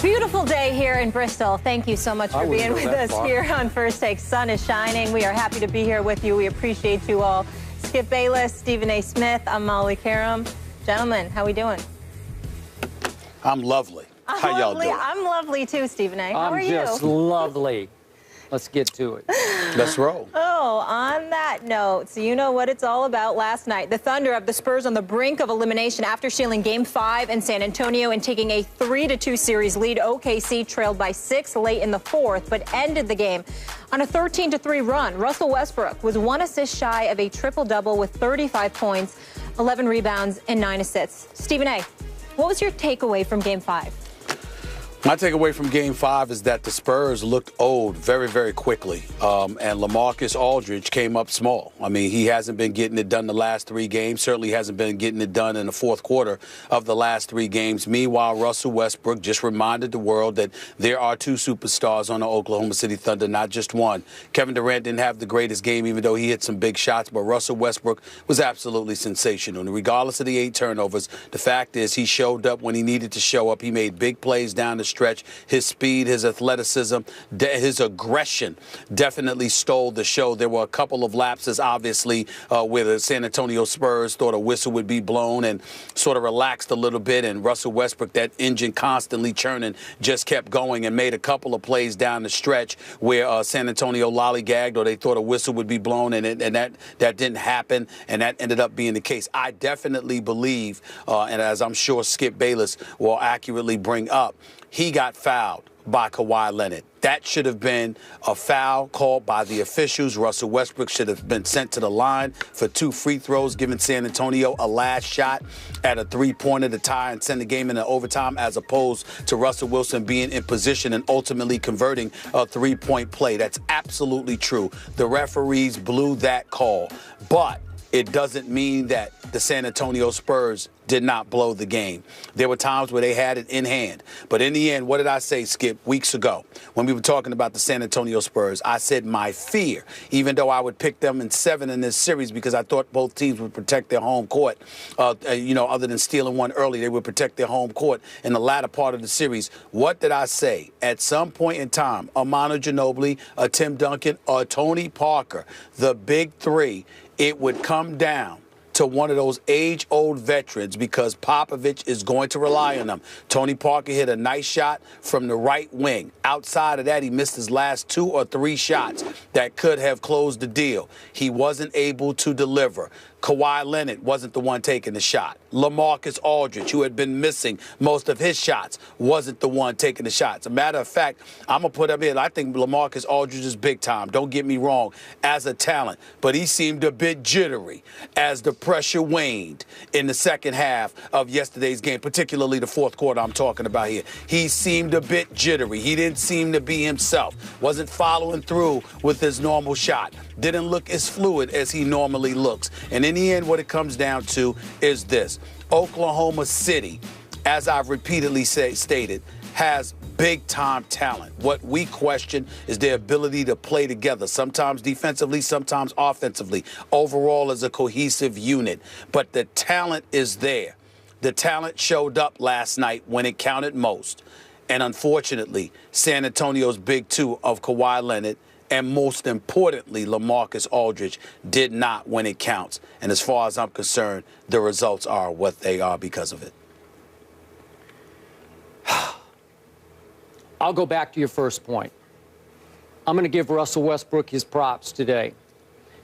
Beautiful day here in Bristol. Thank you so much for being with us here on First Take. Sun is shining. We are happy to be here with you. We appreciate you all. Skip Bayless, Stephen A. Smith, I'm Molly Karam. Gentlemen, how we doing? I'm lovely. How y'all doing? I'm lovely too, Stephen A. How are you? I'm just lovely. Let's get to it. Let's roll. Oh, on that note, so you know what it's all about. Last night, the Thunder have the Spurs on the brink of elimination after stealing Game 5 in San Antonio and taking a 3-2 series lead. OKC trailed by 6 late in the fourth, but ended the game on a 13-3 run. Russell Westbrook was 1 assist shy of a triple-double with 35 points, 11 rebounds, and 9 assists. Stephen A., what was your takeaway from Game 5? My takeaway from Game 5 is that the Spurs looked old very, very quickly. And LaMarcus Aldridge came up small. I mean, he hasn't been getting it done the last 3 games. Certainly hasn't been getting it done in the fourth quarter of the last 3 games. Meanwhile, Russell Westbrook just reminded the world that there are 2 superstars on the Oklahoma City Thunder, not just one. Kevin Durant didn't have the greatest game, even though he hit some big shots. But Russell Westbrook was absolutely sensational. And regardless of the 8 turnovers, the fact is he showed up when he needed to show up. He made big plays down the stretch. His speed, his athleticism, his aggression definitely stole the show. There were a couple of lapses, obviously, where the San Antonio Spurs thought a whistle would be blown and sort of relaxed a little bit. And Russell Westbrook, that engine constantly churning, just kept going and made a couple of plays down the stretch where San Antonio lollygagged or they thought a whistle would be blown, and that didn't happen, and that ended up being the case. I definitely believe, and as I'm sure Skip Bayless will accurately bring up, he got fouled by Kawhi Leonard. That should have been a foul called by the officials. Russell Westbrook should have been sent to the line for 2 free throws, giving San Antonio a last shot at a 3-pointer to tie and send the game into overtime, as opposed to Russell Wilson being in position and ultimately converting a 3-point play. That's absolutely true. The referees blew that call, but it doesn't mean that the San Antonio Spurs did not blow the game. There were times where they had it in hand. But in the end, what did I say, Skip, weeks ago when we were talking about the San Antonio Spurs? I said my fear, even though I would pick them in 7 in this series because I thought both teams would protect their home court, other than stealing one early, they would protect their home court in the latter part of the series. What did I say? At some point in time, a Manu Ginobili, a Tim Duncan, or Tony Parker, the big 3, it would come down to one of those age-old veterans because Popovich is going to rely on them. Tony Parker hit a nice shot from the right wing. Outside of that, he missed his last 2 or 3 shots that could have closed the deal. He wasn't able to deliver. Kawhi Leonard wasn't the one taking the shot. LaMarcus Aldridge, who had been missing most of his shots, wasn't the one taking the shots. As a matter of fact, I'm going to put him in. I think LaMarcus Aldridge is big time. Don't get me wrong, as a talent. But he seemed a bit jittery as the pressure waned in the second half of yesterday's game, particularly the fourth quarter I'm talking about here. He seemed a bit jittery. He didn't seem to be himself. Wasn't following through with his normal shot. Didn't look as fluid as he normally looks. And in the end, what it comes down to is this. Oklahoma City, as I've repeatedly stated, has big-time talent. What we question is their ability to play together, sometimes defensively, sometimes offensively, overall as a cohesive unit. But the talent is there. The talent showed up last night when it counted most. And unfortunately, San Antonio's big 2 of Kawhi Leonard and most importantly, LaMarcus Aldridge did not when it counts. And as far as I'm concerned, the results are what they are because of it. I'll go back to your first point. I'm going to give Russell Westbrook his props today.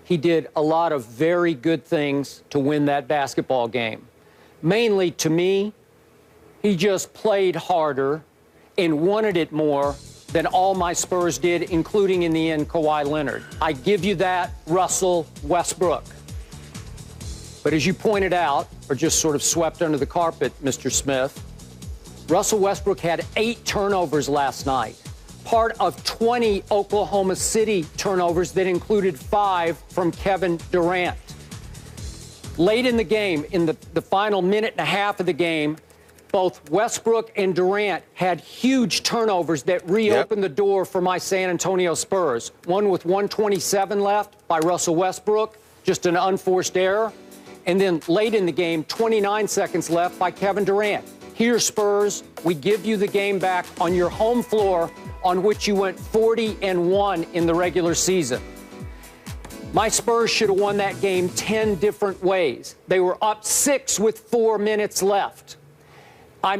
He did a lot of very good things to win that basketball game. Mainly, to me, he just played harder and wanted it more than all my Spurs did, including, in the end, Kawhi Leonard. I give you that, Russell Westbrook. But as you pointed out, or just sort of swept under the carpet, Mr. Smith, Russell Westbrook had 8 turnovers last night, part of 20 Oklahoma City turnovers that included 5 from Kevin Durant. Late in the game, in the final minute and a half of the game, both Westbrook and Durant had huge turnovers that reopened the door for my San Antonio Spurs. One with 1:27 left by Russell Westbrook, just an unforced error. And then late in the game, 29 seconds left by Kevin Durant. Here, Spurs, we give you the game back on your home floor on which you went 40-1 in the regular season. My Spurs should have won that game 10 different ways. They were up 6 with 4 minutes left. I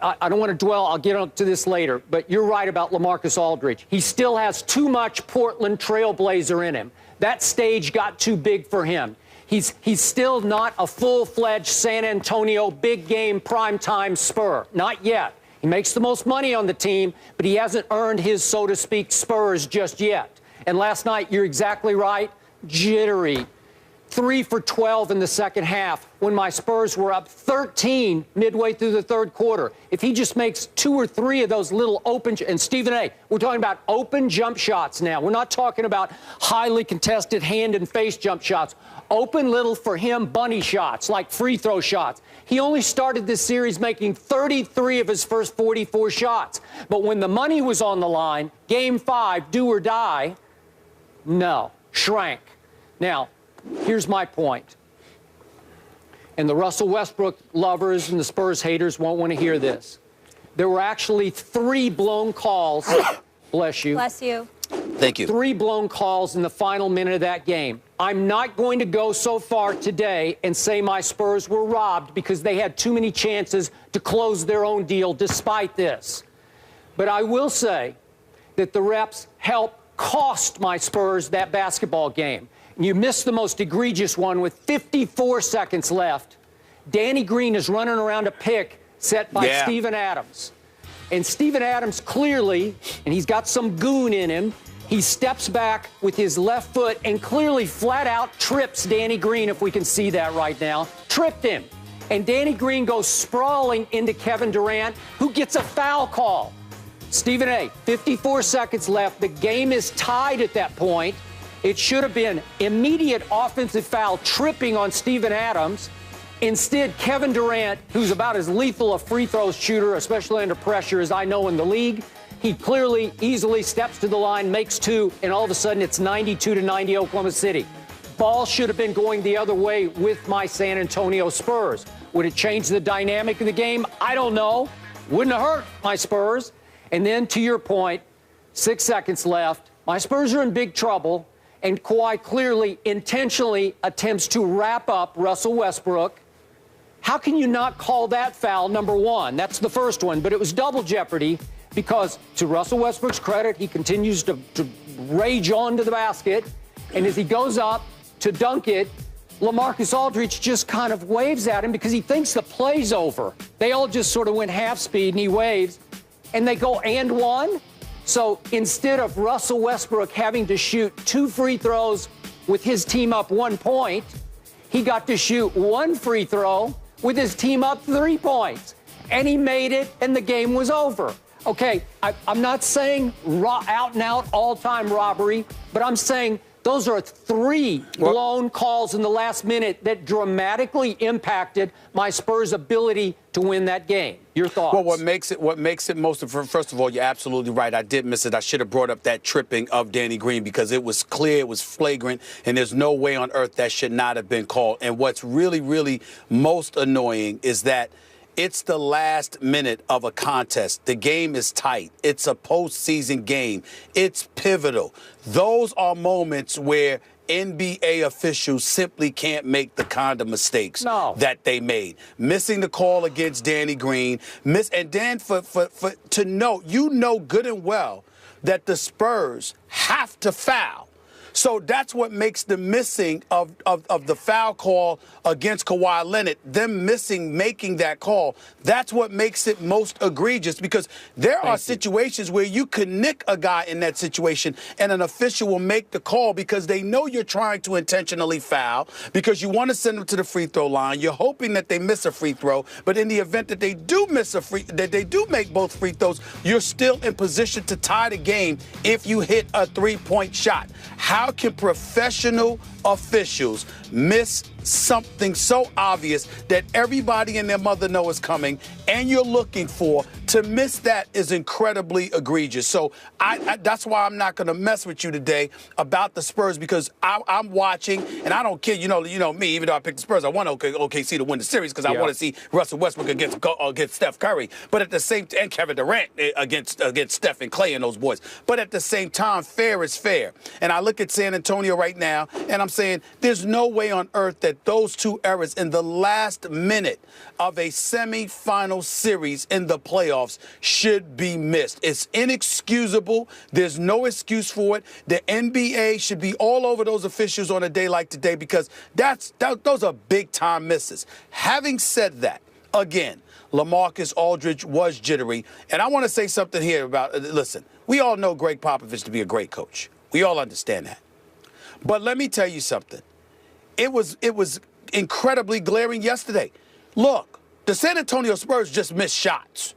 don't want to dwell. I'll get on to this later. But you're right about LaMarcus Aldridge. He still has too much Portland Trailblazer in him. That stage got too big for him. He's still not a full-fledged San Antonio big game primetime Spur. Not yet. He makes the most money on the team, but he hasn't earned his, so to speak, Spurs just yet. And last night, you're exactly right, jittery. 3 for 12 in the second half when my Spurs were up 13 midway through the third quarter. If he just makes 2 or 3 of those little open, and Stephen A., we're talking about open jump shots now. We're not talking about highly contested hand and face jump shots. Open little, for him, bunny shots, like free throw shots. He only started this series making 33 of his first 44 shots. But when the money was on the line, game 5, do or die, no, shrank. Now, here's my point. And the Russell Westbrook lovers and the Spurs haters won't want to hear this. There were actually 3 blown calls. Bless you. Bless you. Thank you. 3 blown calls in the final minute of that game. I'm not going to go so far today and say my Spurs were robbed because they had too many chances to close their own deal despite this. But I will say that the refs helped cost my Spurs that basketball game. You missed the most egregious one with 54 seconds left. Danny Green is running around a pick set by Steven Adams. And Steven Adams clearly, and he's got some goon in him, he steps back with his left foot and clearly flat out trips Danny Green, if we can see that right now, tripped him. And Danny Green goes sprawling into Kevin Durant, who gets a foul call. Stephen A., 54 seconds left. The game is tied at that point. It should have been immediate offensive foul tripping on Steven Adams. Instead, Kevin Durant, who's about as lethal a free throw shooter, especially under pressure, as I know in the league, he clearly, easily steps to the line, makes 2, and all of a sudden it's 92-90 Oklahoma City. Ball should have been going the other way with my San Antonio Spurs. Would it change the dynamic of the game? I don't know. Wouldn't have hurt my Spurs. And then, to your point, 6 seconds left. My Spurs are in big trouble, and Kawhi clearly intentionally attempts to wrap up Russell Westbrook. How can you not call that foul, number 1? That's the first one, but it was double jeopardy because, to Russell Westbrook's credit, he continues to rage on to the basket, and as he goes up to dunk it, LaMarcus Aldridge just kind of waves at him because he thinks the play's over. They all just sort of went half speed, and he waves, and they go and 1. So instead of Russell Westbrook having to shoot 2 free throws with his team up 1 point, he got to shoot 1 free throw with his team up 3 points. And he made it, and the game was over. Okay, I'm not saying out-and-out all-time robbery, but I'm saying those are 3 blown calls in the last minute that dramatically impacted my Spurs' ability to win that game. Your thoughts? Well, what makes it most, first of all, you're absolutely right. I did miss it. I should have brought up that tripping of Danny Green because it was clear, it was flagrant, and there's no way on earth that should not have been called. And what's really, really most annoying is that it's the last minute of a contest. The game is tight. It's a postseason game. It's pivotal. Those are moments where NBA officials simply can't make the kind of mistakes that they made. Missing the call against Danny Green. And then to know, you know good and well that the Spurs have to foul. So that's what makes the missing of the foul call against Kawhi Leonard, them making that call, that's what makes it most egregious because there are situations where you could nick a guy in that situation and an official will make the call because they know you're trying to intentionally foul because you want to send them to the free throw line. You're hoping that they miss a free throw, but in the event that they do make both free throws, you're still in position to tie the game if you hit a 3-point shot. How How can professional officials miss something so obvious that everybody and their mother know is coming and you're looking for? To miss that is incredibly egregious. So that's why I'm not going to mess with you today about the Spurs, because I'm watching, and I don't care. You know me, even though I picked the Spurs, I want OKC to win the series because I want to see Russell Westbrook against Steph Curry. But at the same time, and Kevin Durant against Steph and Clay and those boys. But at the same time, fair is fair. And I look at San Antonio right now, and I'm saying there's no way on earth that those two errors in the last minute of a semifinal series in the playoffs should be missed. It's inexcusable. There's no excuse for it. The NBA should be all over those officials on a day like today, because those are big-time misses. Having said that, again, LaMarcus Aldridge was jittery. And I want to say something here about, listen, we all know Greg Popovich to be a great coach. We all understand that. But let me tell you something. It was incredibly glaring yesterday. Look, the San Antonio Spurs just missed shots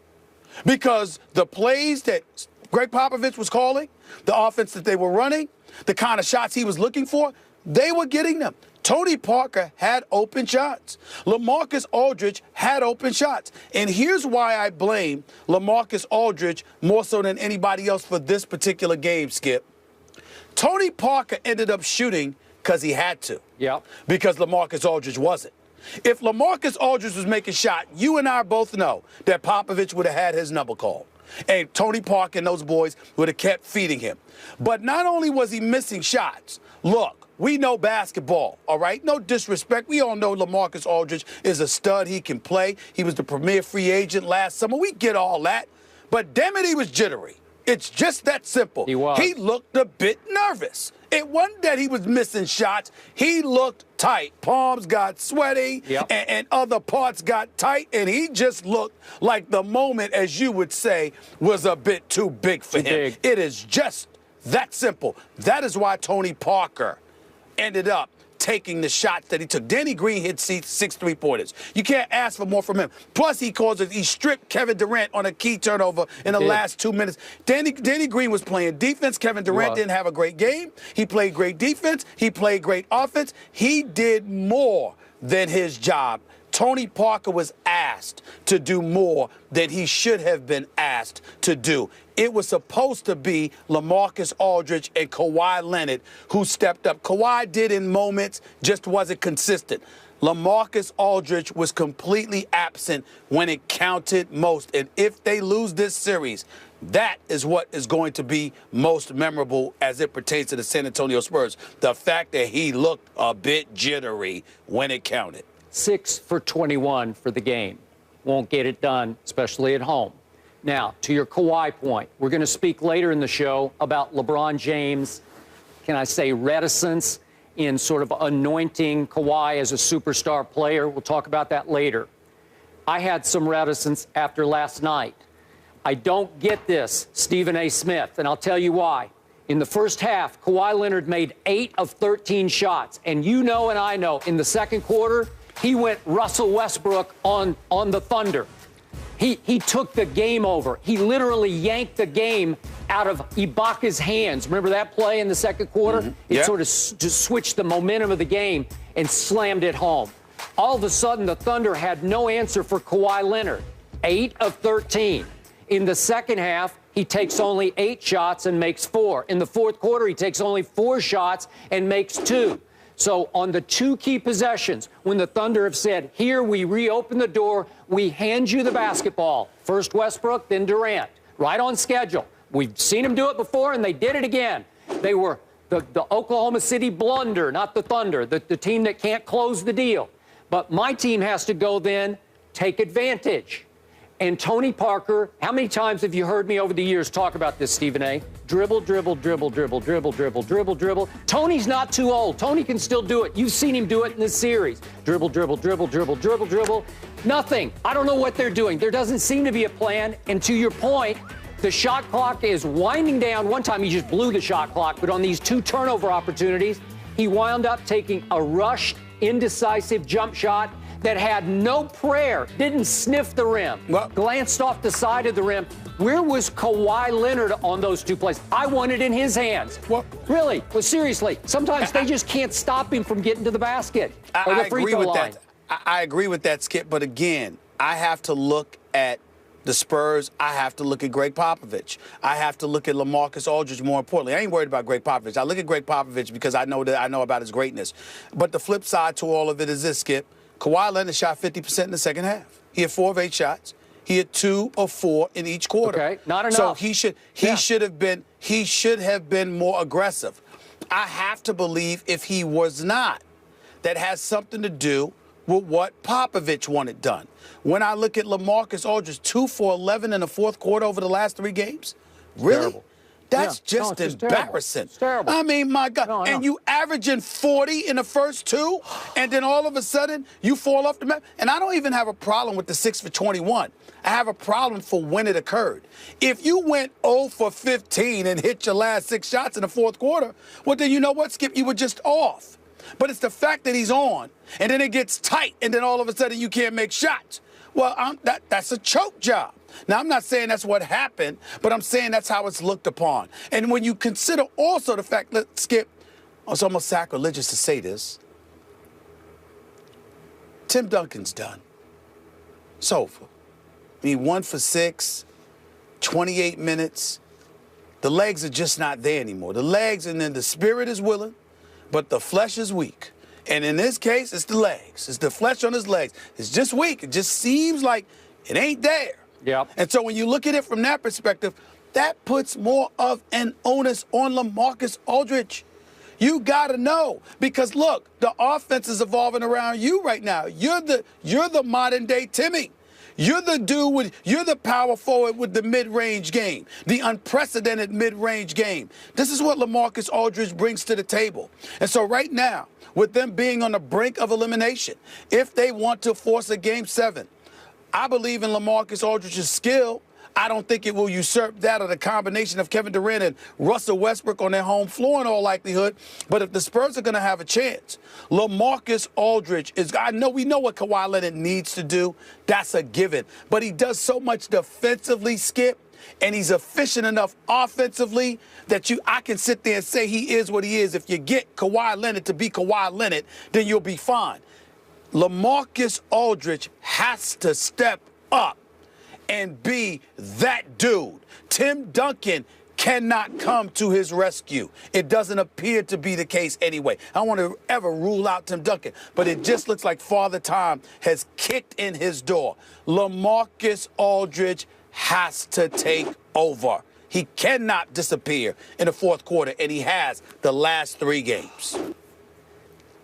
because the plays that Greg Popovich was calling, the offense that they were running, the kind of shots he was looking for, they were getting them. Tony Parker had open shots. LaMarcus Aldridge had open shots. And here's why I blame LaMarcus Aldridge more so than anybody else for this particular game, Skip. Tony Parker ended up shooting because he had to. Yeah. Because LaMarcus Aldridge wasn't. If LaMarcus Aldridge was making shots, you and I both know that Popovich would have had his number called. And Tony Parker and those boys would have kept feeding him. But not only was he missing shots, look, we know basketball, all right? No disrespect. We all know LaMarcus Aldridge is a stud. He can play. He was the premier free agent last summer. We get all that. But damn it, he was jittery. It's just that simple. He was. He looked a bit nervous. It wasn't that he was missing shots. He looked tight. Palms got sweaty, and other parts got tight, and he just looked like the moment, as you would say, was a bit too big for him. It is just that simple. That is why Tony Parker ended up taking the shots that he took. Danny Green hit 6 3-pointers. You can't ask for more from him. Plus, he stripped Kevin Durant on a key turnover in the last 2 minutes. Danny Green was playing defense. Kevin Durant didn't have a great game. He played great defense. He played great offense. He did more than his job. Tony Parker was asked to do more than he should have been asked to do. It was supposed to be LaMarcus Aldridge and Kawhi Leonard who stepped up. Kawhi did in moments, just wasn't consistent. LaMarcus Aldridge was completely absent when it counted most. And if they lose this series, that is what is going to be most memorable as it pertains to the San Antonio Spurs. The fact that he looked a bit jittery when it counted. 6 for 21 for the game. Won't get it done, especially at home. Now, to your Kawhi point, we're going to speak later in the show about LeBron James', can I say, reticence in sort of anointing Kawhi as a superstar player. We'll talk about that later. I had some reticence after last night. I don't get this, Stephen A. Smith, and I'll tell you why. In the first half, Kawhi Leonard made 8 of 13 shots. And you know and I know, in the second quarter, he went Russell Westbrook on the Thunder. He took the game over. He literally yanked the game out of Ibaka's hands. Remember that play in the second quarter? It sort of just switched the momentum of the game and slammed it home. All of a sudden, the Thunder had no answer for Kawhi Leonard. 8 of 13. In the second half, he takes only 8 shots and makes 4. In the fourth quarter, he takes only 4 shots and makes 2. So on the 2 key possessions, when the Thunder have said, here, we reopen the door, we hand you the basketball. First Westbrook, then Durant. Right on schedule. We've seen them do it before, and they did it again. They were the Oklahoma City Blunder, not the Thunder, the team that can't close the deal. But my team has to go then take advantage. And Tony Parker, how many times have you heard me over the years talk about this, Stephen A? Dribble, dribble, dribble, dribble, dribble, dribble, dribble, dribble. Tony's not too old. Tony can still do it. You've seen him do it in this series. Dribble, dribble, dribble, dribble, dribble, dribble. Nothing. I don't know what they're doing. There doesn't seem to be a plan. And to your point, the shot clock is winding down. One time he just blew the shot clock, but on these 2 turnover opportunities, he wound up taking a rushed, indecisive jump shot that had no prayer, didn't sniff the rim, glanced off the side of the rim. Where was Kawhi Leonard on those two plays? I want it in his hands. Well, really? Well, seriously, sometimes they just can't stop him from getting to the basket or the free throw line. I agree with that, Skip. But again, I have to look at the Spurs. I have to look at Greg Popovich. I have to look at LaMarcus Aldridge more importantly. I ain't worried about Greg Popovich. I look at Greg Popovich because I know about his greatness. But the flip side to all of it is this, Skip. Kawhi Leonard shot 50% in the second half. He had 4 of 8 shots. He had 2 of 4 in each quarter. Okay, not enough. So he should have been more aggressive. I have to believe if he was not, that has something to do with what Popovich wanted done. When I look at LaMarcus Aldridge, 2 for 11 in the fourth quarter over the last 3 games, really? Terrible. That's just embarrassing. It's terrible. I mean, my God. No, and you averaging 40 in the first 2, and then all of a sudden you fall off the map. And I don't even have a problem with the 6 for 21. I have a problem for when it occurred. If you went 0 for 15 and hit your last 6 shots in the fourth quarter, well, then you know what, Skip? You were just off. But it's the fact that he's on, and then it gets tight, and then all of a sudden you can't make shots. Well, that's a choke job. Now, I'm not saying that's what happened, but I'm saying that's how it's looked upon. And when you consider also the fact that, Skip, it's almost sacrilegious to say this, Tim Duncan's done. It's over. I mean, 1 for 6, 28 minutes. The legs are just not there anymore. The legs, and then the spirit is willing, but the flesh is weak. And in this case, it's the legs. It's the flesh on his legs. It's just weak. It just seems like it ain't there. Yep. And so when you look at it from that perspective, that puts more of an onus on LaMarcus Aldridge. You got to know, because look, the offense is evolving around you right now. You're the modern day Timmy. You're the dude you're the power forward with the mid-range game, the unprecedented mid-range game. This is what LaMarcus Aldridge brings to the table. And so right now, with them being on the brink of elimination, if they want to force a Game 7, I believe in LaMarcus Aldridge's skill. I don't think it will usurp that of the combination of Kevin Durant and Russell Westbrook on their home floor in all likelihood. But if the Spurs are going to have a chance, LaMarcus Aldridge we know what Kawhi Leonard needs to do. That's a given. But he does so much defensively, Skip, and he's efficient enough offensively that I can sit there and say he is what he is. If you get Kawhi Leonard to be Kawhi Leonard, then you'll be fine. LaMarcus Aldridge has to step up and be that dude. Tim Duncan cannot come to his rescue. It doesn't appear to be the case anyway. I don't want to ever rule out Tim Duncan, but it just looks like Father Time has kicked in his door. LaMarcus Aldridge has to take over. He cannot disappear in the fourth quarter, and he has the last 3 games.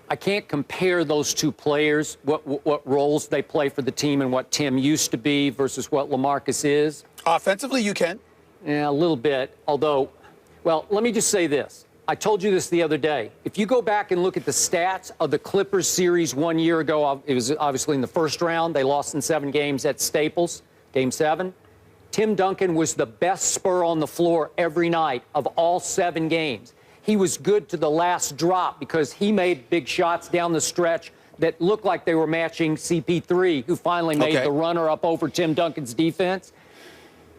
I can't compare those two players, what roles they play for the team and what Tim used to be versus what LaMarcus is. Offensively, you can. Yeah, a little bit, although, well, let me just say this. I told you this the other day. If you go back and look at the stats of the Clippers series 1 year ago, it was obviously in the first round. They lost in 7 games at Staples, Game 7. Tim Duncan was the best Spur on the floor every night of all 7 games. He was good to the last drop because he made big shots down the stretch that looked like they were matching CP3, who finally made the runner-up over Tim Duncan's defense.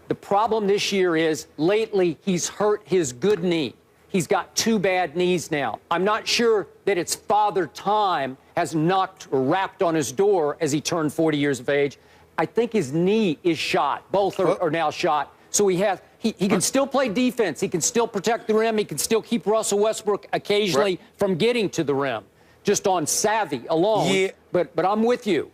The problem this year is lately he's hurt his good knee. He's got 2 bad knees now. I'm not sure that it's Father Time has knocked or rapped on his door as he turned 40 years of age. I think his knee is shot. Both are now shot. So he can still play defense. He can still protect the rim. He can still keep Russell Westbrook occasionally from getting to the rim, just on savvy alone. Yeah. But I'm with you.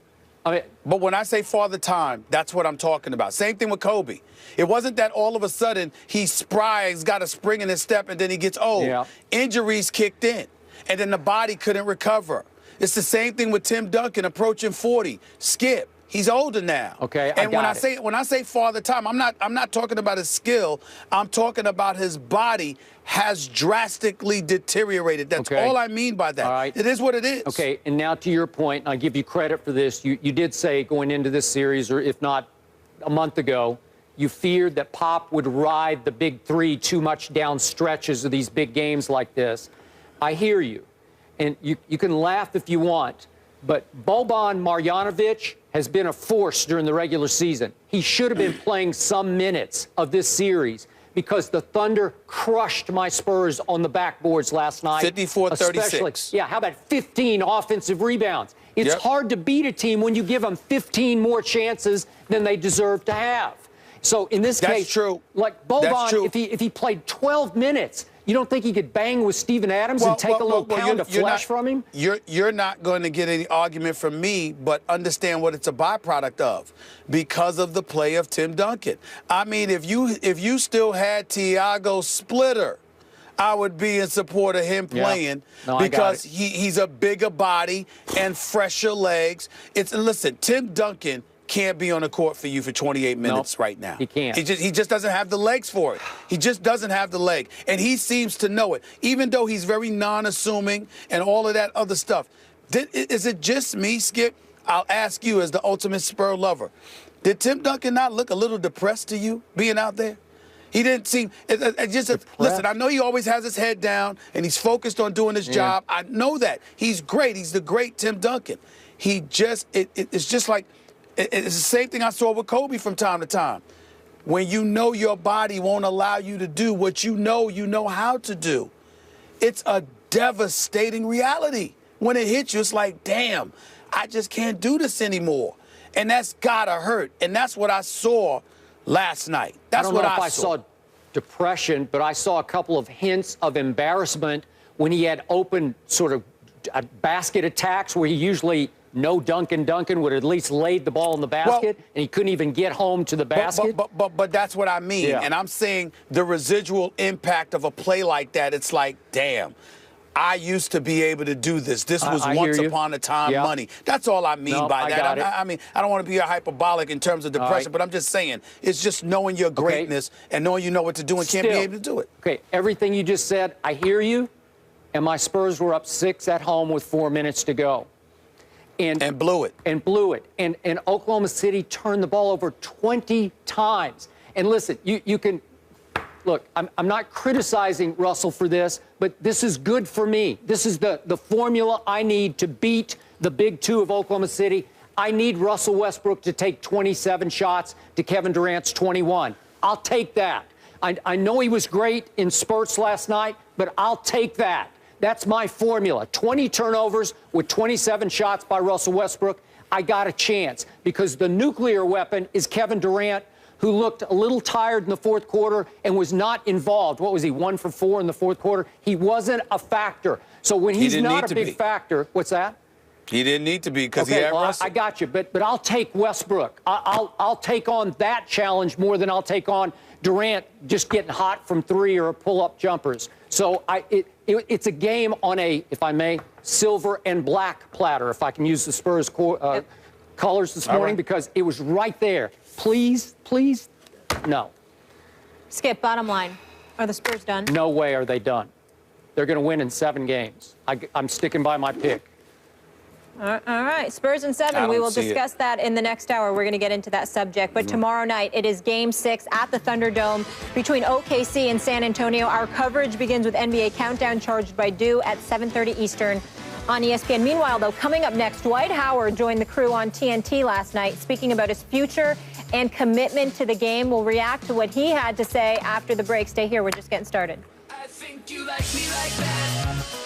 I mean, but when I say Father Time, that's what I'm talking about. Same thing with Kobe. It wasn't that all of a sudden he's spry, he's got a spring in his step, and then he gets old. Yeah. Injuries kicked in, and then the body couldn't recover. It's the same thing with Tim Duncan approaching 40. Skip. He's older now. Okay, and when I say Father Time, I'm not talking about his skill. I'm talking about his body has drastically deteriorated. That's all I mean by that. All right. It is what it is. Okay, and now to your point, and I give you credit for this. You did say going into this series, or if not a month ago, you feared that Pop would ride the big 3 too much down stretches of these big games like this. I hear you. And you can laugh if you want, but Boban Marjanovic has been a force during the regular season. He should have been playing some minutes of this series because the Thunder crushed my Spurs on the backboards last night. 54-36. Yeah, how about 15 offensive rebounds? It's hard to beat a team when you give them 15 more chances than they deserve to have. So in this case, true. Like Boban, if he played 12 minutes, you don't think he could bang with Steven Adams and take a little pound of flesh from him? You're not going to get any argument from me, but understand what it's a byproduct of because of the play of Tim Duncan. I mean, if you still had Thiago Splitter, I would be in support of him playing because he's a bigger body and fresher legs. Listen, Tim Duncan can't be on the court for you for 28 minutes right now. He can't. He just doesn't have the legs for it. He just doesn't have the leg. And he seems to know it, even though he's very non-assuming and all of that other stuff. Is it just me, Skip? I'll ask you as the ultimate Spur lover. Did Tim Duncan not look a little depressed to you being out there? He didn't seem listen, I know he always has his head down and he's focused on doing his job. I know that. He's great. He's the great Tim Duncan. He just it's just like it's the same thing I saw with Kobe from time to time. When you know your body won't allow you to do what you know how to do. It's a devastating reality. When it hits you, it's like, damn, I just can't do this anymore. And that's gotta hurt. And that's what I saw last night. That's what I saw. Depression, but I saw a couple of hints of embarrassment when he had open sort of basket attacks where he usually Duncan would at least laid the ball in the basket, and he couldn't even get home to the basket. But that's what I mean. Yeah. And I'm saying the residual impact of a play like that, it's like, damn, I used to be able to do this. This was once upon a time money. That's all I mean by that. I mean, I don't want to be hyperbolic in terms of depression, but I'm just saying it's just knowing your greatness and knowing you know what to do and can't be able to do it. Okay, everything you just said, I hear you. And my Spurs were up 6 at home with 4 minutes to go. And blew it. And blew it. And Oklahoma City turned the ball over 20 times. And listen, you can... Look, I'm not criticizing Russell for this, but this is good for me. This is the formula I need to beat the big two of Oklahoma City. I need Russell Westbrook to take 27 shots to Kevin Durant's 21. I'll take that. I know he was great in spurts last night, but I'll take that. That's my formula. 20 turnovers with 27 shots by Russell Westbrook. I got a chance because the nuclear weapon is Kevin Durant, who looked a little tired in the fourth quarter and was not involved. What was he, 1 for 4 in the fourth quarter? He wasn't a factor. So when he's not a big factor, what's that? He didn't need to be because he had Russell. I got you, but I'll take Westbrook. I'll take on that challenge more than I'll take on Durant just getting hot from 3 or pull-up jumpers. So it's a game on a, if I may, silver and black platter, if I can use the Spurs colors this morning, because it was right there. Please, no. Skip, bottom line, are the Spurs done? No way are they done. They're going to win in 7 games. I'm sticking by my pick. All right, Spurs in 7. We will discuss that in the next hour. We're going to get into that subject. But tomorrow night, it is Game 6 at the Thunderdome between OKC and San Antonio. Our coverage begins with NBA Countdown charged by Dew at 7:30 Eastern on ESPN. Meanwhile, though, coming up next, Dwight Howard joined the crew on TNT last night, speaking about his future and commitment to the game. We'll react to what he had to say after the break. Stay here. We're just getting started. I think you like me like that.